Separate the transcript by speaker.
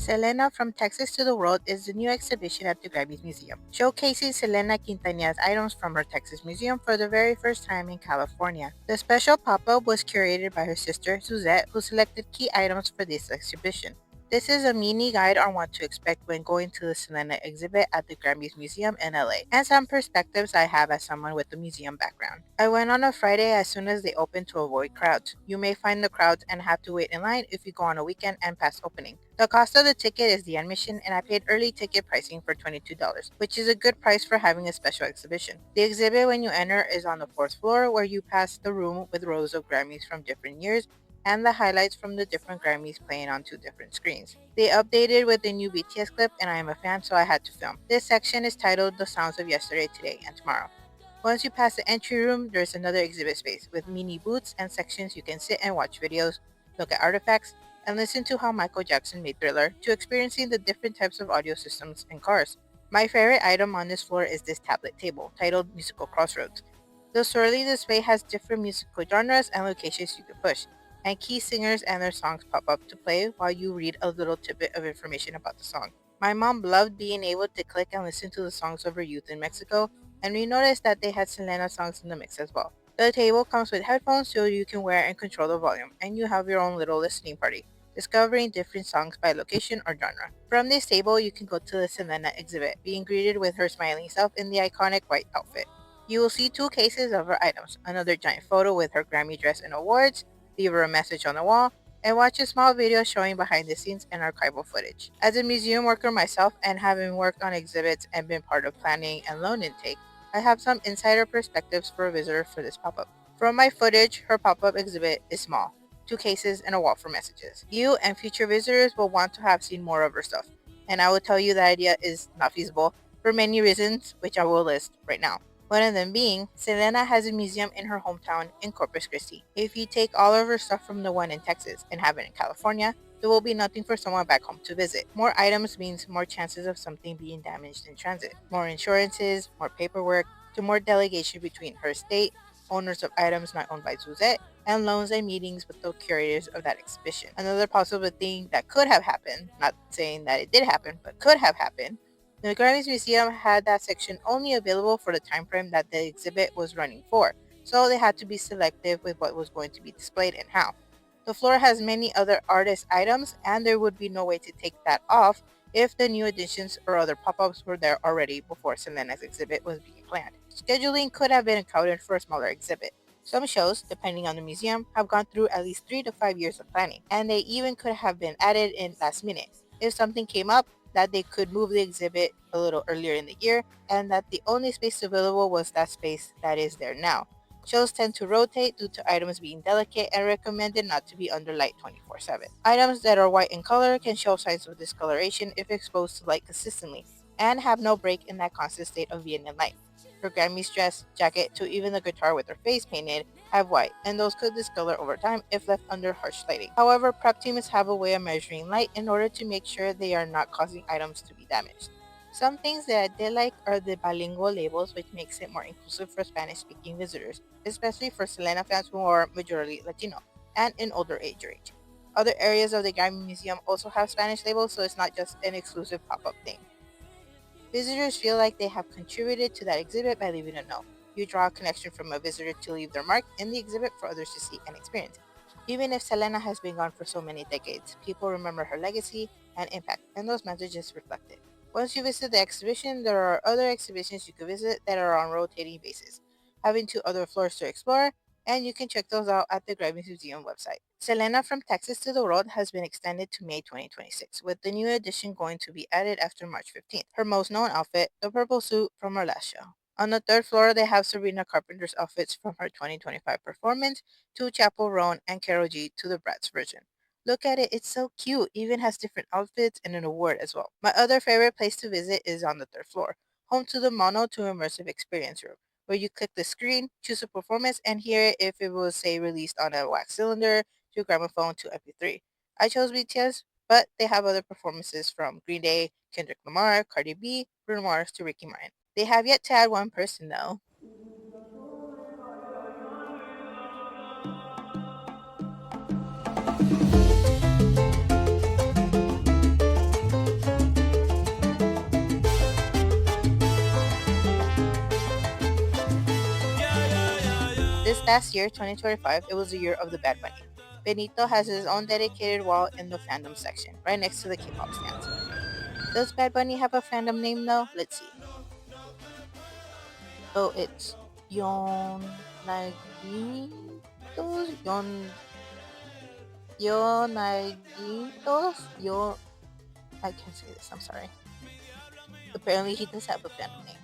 Speaker 1: Selena from Texas to the World is the new exhibition at the Grammys Museum, showcasing Selena Quintanillas items from her Texas museum for the very first time in California. The special pop-up was curated by her sister, Suzette, who selected key items for this exhibition. This is a mini guide on what to expect when going to the Selena exhibit at the Grammys Museum in LA, and some perspectives I have as someone with a museum background. I went on a Friday as soon as they opened to avoid crowds. You may find the crowds and have to wait in line if you go on a weekend and past opening. The cost of the ticket is the admission, and I paid early ticket pricing for $22, which is a good price for having a special exhibition. The exhibit when you enter is on the fourth floor, where you pass the room with rows of Grammys from different years and the highlights from the different Grammys playing on two different screens. They updated with the new BTS clip, and I am a fan, so I had to film. This section is titled The Sounds of Yesterday, Today, and Tomorrow. Once you pass the entry room, there's another exhibit space with mini booths and sections you can sit and watch videos, look at artifacts, and listen to how Michael Jackson made Thriller, to experiencing the different types of audio systems in cars. My favorite item on this floor is this tablet table, titled Musical Crossroads. The swirly display has different musical genres and locations you can push, and key singers and their songs pop up to play while you read a little tidbit of information about the song. My mom loved being able to click and listen to the songs of her youth in Mexico, and we noticed that they had Selena songs in the mix as well. The table comes with headphones so you can wear and control the volume, and you have your own little listening party, discovering different songs by location or genre. From this table, you can go to the Selena exhibit, being greeted with her smiling self in the iconic white outfit. You will see two cases of her items, another giant photo with her Grammy dress and awards, leave her a message on the wall, and watch a small video showing behind the scenes and archival footage. As a museum worker myself, and having worked on exhibits and been part of planning and loan intake, I have some insider perspectives for a visitor for this pop-up. From my footage, her pop-up exhibit is small, two cases and a wall for messages. You and future visitors will want to have seen more of her stuff, and I will tell you the idea is not feasible for many reasons, which I will list right now. One of them being, Selena has a museum in her hometown in Corpus Christi. If you take all of her stuff from the one in Texas and have it in California, there will be nothing for someone back home to visit. More items means more chances of something being damaged in transit. More insurances, more paperwork, to more delegation between her state, owners of items not owned by Suzette, and loans and meetings with the curators of that exhibition. Another possible thing that could have happened, not saying that it did happen, but could have happened, the Grammys Museum had that section only available for the time frame that the exhibit was running for, so they had to be selective with what was going to be displayed and how. The floor has many other artist items, and there would be no way to take that off if the new additions or other pop-ups were there already before Selena's exhibit was being planned. Scheduling could have been accounted for a smaller exhibit. Some shows, depending on the museum, have gone through at least 3 to 5 years of planning, and they even could have been added in last minute. If something came up, that they could move the exhibit a little earlier in the year, and that the only space available was that space that is there now. Shows tend to rotate due to items being delicate and recommended not to be under light 24/7. Items that are white in color can show signs of discoloration if exposed to light consistently, and have no break in that constant state of being in light. Her Grammy's dress, jacket, to even the guitar with her face painted, have white, and those could discolor over time if left under harsh lighting. However, prep teams have a way of measuring light in order to make sure they are not causing items to be damaged. Some things that I did like are the bilingual labels, which makes it more inclusive for Spanish-speaking visitors, especially for Selena fans who are majority Latino and in older age range. Other areas of the Grammy Museum also have Spanish labels, so it's not just an exclusive pop-up thing. Visitors feel like they have contributed to that exhibit by leaving a note. You draw a connection from a visitor to leave their mark in the exhibit for others to see and experience. Even if Selena has been gone for so many decades, people remember her legacy and impact, and those messages reflect it. Once you visit the exhibition, there are other exhibitions you can visit that are on rotating basis, having 2 other floors to explore, and you can check those out at the Grammy Museum website. Selena from Texas to the World has been extended to May 2026, with the new edition going to be added after March 15th. Her most known outfit, the purple suit from her last show. On the third floor, they have Sabrina Carpenter's outfits from her 2025 performance, to Chapel Roan and Karol G to the Bratz version. Look at it, it's so cute, even has different outfits and an award as well. My other favorite place to visit is on the third floor, home to the Mono to Immersive Experience Room, where you click the screen, choose a performance, and hear it if it was, say, released on a wax cylinder, to gramophone, to MP3. I chose BTS, but they have other performances from Green Day, Kendrick Lamar, Cardi B, Bruno Mars, to Ricky Martin. They have yet to add one person though. Last year, 2025, it was the year of the Bad Bunny. Benito has his own dedicated wall in the fandom section, right next to the K-pop stands. Does Bad Bunny have a fandom name though? Let's see. Oh, it's Yonaguitos? Yonaguitos? I can't say this, I'm sorry. Apparently he does have a fandom name.